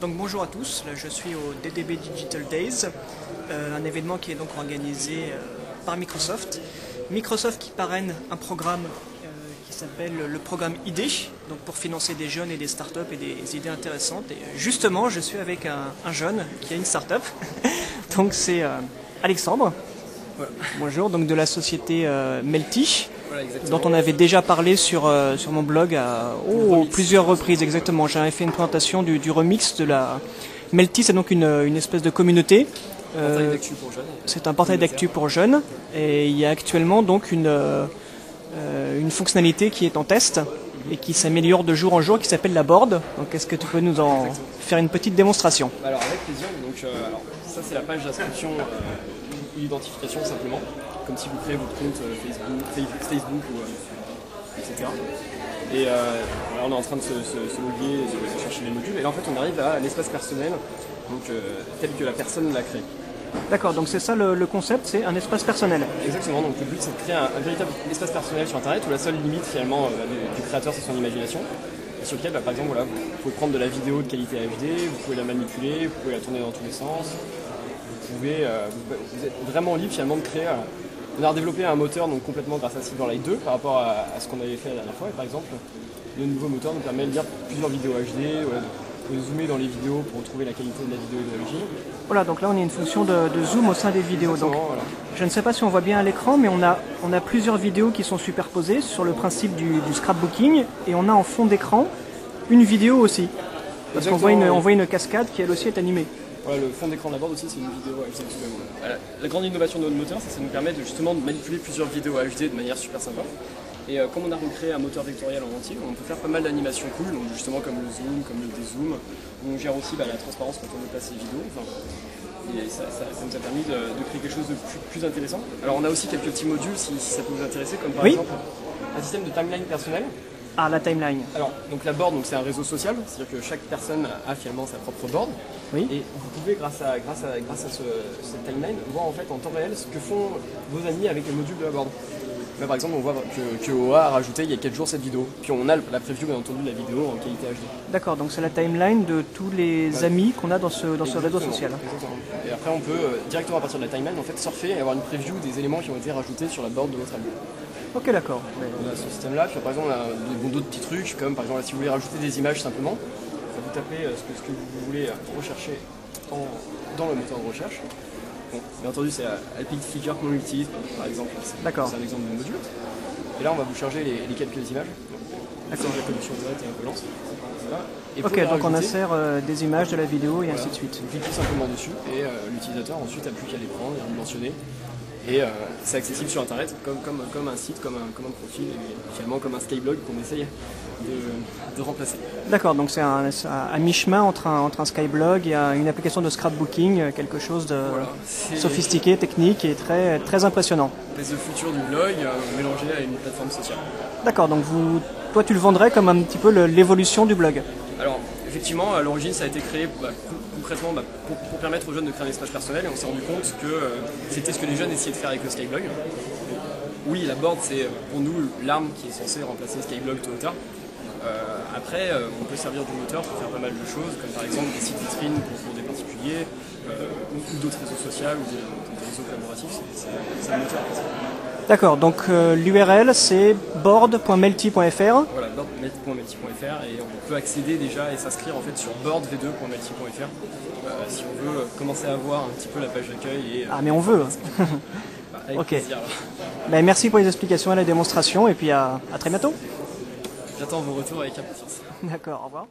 Donc bonjour à tous, là, je suis au DDB Digital Days, un événement qui est donc organisé par Microsoft. Microsoft qui parraine un programme qui s'appelle le programme ID, donc pour financer des jeunes et des startups et des idées intéressantes. Et justement, je suis avec un jeune qui a une startup, donc c'est Alexandre. Voilà. Bonjour, donc de la société Melty. Voilà, dont on avait déjà parlé sur mon blog à plusieurs reprises. Exactement, j'avais fait une présentation du remix de la Melty, c'est donc une espèce de communauté. C'est un portail d'actu pour jeunes et il y a actuellement donc une fonctionnalité qui est en test et qui s'améliore de jour en jour qui s'appelle la board. Donc est-ce que tu peux nous en faire une petite démonstration? Alors avec plaisir, donc alors, ça c'est la page d'inscription ou d'identification simplement, comme si vous créez votre compte Facebook ou etc. Et là on est en train de se loguer, de chercher les modules, et là en fait on arrive à l'espace personnel, donc tel que la personne l'a créé. D'accord, donc c'est ça le concept, c'est un espace personnel. Exactement, donc le but c'est de créer un véritable espace personnel sur internet où la seule limite finalement du créateur c'est son imagination. Et sur lequel par exemple voilà, vous pouvez prendre de la vidéo de qualité HD, vous pouvez la manipuler, vous pouvez la tourner dans tous les sens. Vous êtes vraiment libre finalement de créer. On a développé un moteur donc complètement grâce à Silverlight 2 par rapport à ce qu'on avait fait la dernière fois. Et par exemple, le nouveau moteur nous permet de lire plusieurs vidéos HD, de zoomer dans les vidéos pour retrouver la qualité de la vidéo d'origine. Voilà, donc là on a une fonction de zoom au sein des vidéos. Donc, voilà. Je ne sais pas si on voit bien à l'écran, mais on a plusieurs vidéos qui sont superposées sur le principe du scrapbooking, et on a en fond d'écran une vidéo aussi. Parce qu'on voit une cascade qui elle aussi est animée. Voilà, le fond d'écran de la board aussi c'est une vidéo HD. La grande innovation de notre moteur, ça nous permet justement de manipuler plusieurs vidéos HD de manière super sympa. Et comme on a recréé un moteur vectoriel en entier, on peut faire pas mal d'animations cool, donc justement comme le zoom, comme le dézoom. On gère aussi la transparence quand on déplace les vidéos. Et ça nous a permis de créer quelque chose de plus intéressant. Alors on a aussi quelques petits modules si ça peut vous intéresser, comme par exemple un système de timeline personnel. Ah, la timeline. Alors, donc la board, c'est un réseau social, c'est-à-dire que chaque personne a finalement sa propre board. Oui. Et vous pouvez, grâce à cette timeline, voir en fait en temps réel ce que font vos amis avec les modules de la board. Là, par exemple, on voit que OA a rajouté il y a 4 jours cette vidéo. Puis on a la preview, bien entendu, de la vidéo en qualité HD. D'accord, donc c'est la timeline de tous les amis qu'on a dans ce réseau social. Exactement. Et après, on peut directement à partir de la timeline, en fait, surfer et avoir une preview des éléments qui ont été rajoutés sur la board de votre ami. Ok, d'accord. On a ce système-là, puis par exemple, on a d'autres petits trucs, comme par exemple, si vous voulez rajouter des images simplement, vous tapez ce que vous voulez rechercher dans le moteur de recherche. Bon, bien entendu, c'est Alpic Figure qu'on utilise, par exemple. C'est un exemple de module. Et là, on va vous charger les quelques images. D'accord. La connexion directe et un peu lente. Voilà. Et ok, donc on insère des images, de la vidéo et ainsi de suite. Vous cliquez simplement dessus et l'utilisateur ensuite n'a plus qu'à les prendre et à les mentionner. Et c'est accessible sur internet comme un site, comme un profil, et finalement comme un Skyblog qu'on essaye de remplacer. D'accord, donc c'est à mi-chemin entre un Skyblog et une application de scrapbooking, quelque chose de sophistiqué, technique et très impressionnant. C'est le futur du blog mélangé à une plateforme sociale. D'accord, donc toi tu le vendrais comme un petit peu l'évolution du blog. Alors effectivement, à l'origine ça a été créé concrètement pour permettre aux jeunes de créer un espace personnel, et on s'est rendu compte que c'était ce que les jeunes essayaient de faire avec le Skyblog. Oui, la board c'est pour nous l'arme qui est censée remplacer Skyblog tôt ou tard. Après, on peut servir du moteur pour faire pas mal de choses, comme par exemple des sites vitrines pour des particuliers, ou d'autres réseaux sociaux, ou des réseaux collaboratifs, c'est un moteur. D'accord, donc l'URL c'est board.melty.fr. Voilà, board.melty.fr, et on peut accéder déjà et s'inscrire en fait sur boardv2.melty.fr si on veut commencer à voir un petit peu la page d'accueil. Ah mais on veut. Avec plaisir. Ben, merci pour les explications et la démonstration, et puis à très bientôt. J'attends vos retours avec impatience. D'accord, au revoir.